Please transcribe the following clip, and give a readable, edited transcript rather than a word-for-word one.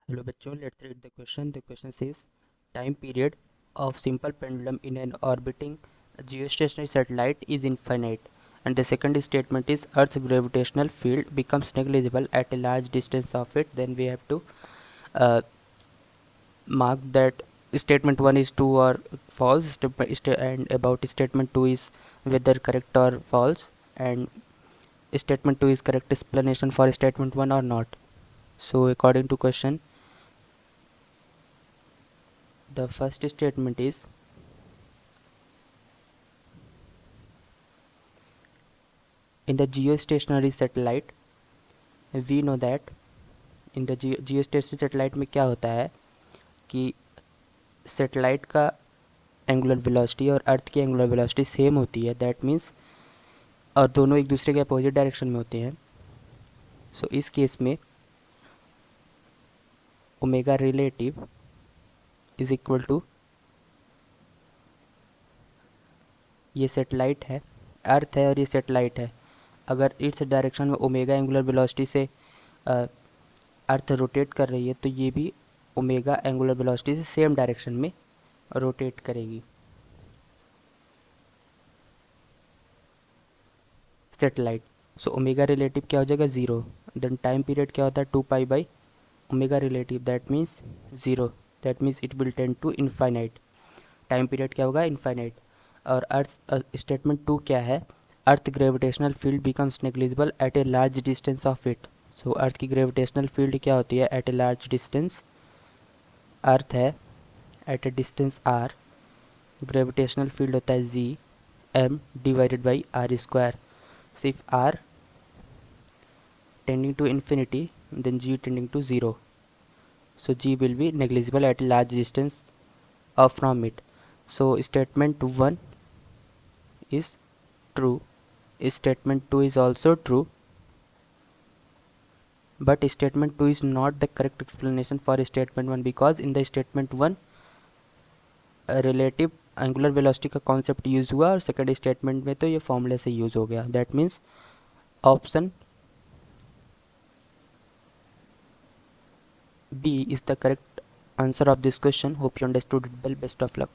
Hello बच्चों, let's read the question. The question says time period of simple pendulum in an orbiting geostationary satellite is infinite, and the second statement is Earth's gravitational field becomes negligible at a large distance of it. Then we have to uh, mark that statement 1 is true or false, and about statement 2 is whether correct or false, and statement 2 is correct explanation for statement 1 or not. So according to question, the first statement is in the geostationary satellite we know that in the geostationary satellite में क्या होता है कि satellite का angular velocity और अर्थ की angular velocity same होती है, दैट मीन्स, और दोनों एक दूसरे के अपोजिट डायरेक्शन में होते हैं. सो इस केस में omega relative is equal to, ये सैटेलाइट है, अर्थ है और ये सैटेलाइट है. अगर इस डायरेक्शन में ओमेगा एंगुलर वेलोसिटी से अर्थ रोटेट कर रही है तो ये भी ओमेगा एंगुलर वेलोसिटी से सेम डायरेक्शन में रोटेट करेगी. सैटेलाइट, सो ओमेगा रिलेटिव क्या हो जाएगा 0. देन टाइम पीरियड क्या होता है 2 pi by omega relative, that means 0. That means it will tend to infinite. Time period क्या होगा इनफाइनाइट. और अर्थ स्टेटमेंट 2 क्या है, earth gravitational field becomes negligible at a large distance of it. So earth की gravitational field क्या होती है at a large distance. Earth है at a distance R, gravitational field होता है G M divided by R square. So if r tending to infinity, then g tending to 0. So g will be negligible at a large distance from it. So statement 1 is true. Statement 2 is also true. But statement 2 is not the correct explanation for statement 1, because in the statement 1 relative angular velocity का concept use हुआ और second statement में तो ये फॉर्मूले से use हो गया. That means option B is the correct answer of this question. Hope you understood it well. Best of luck.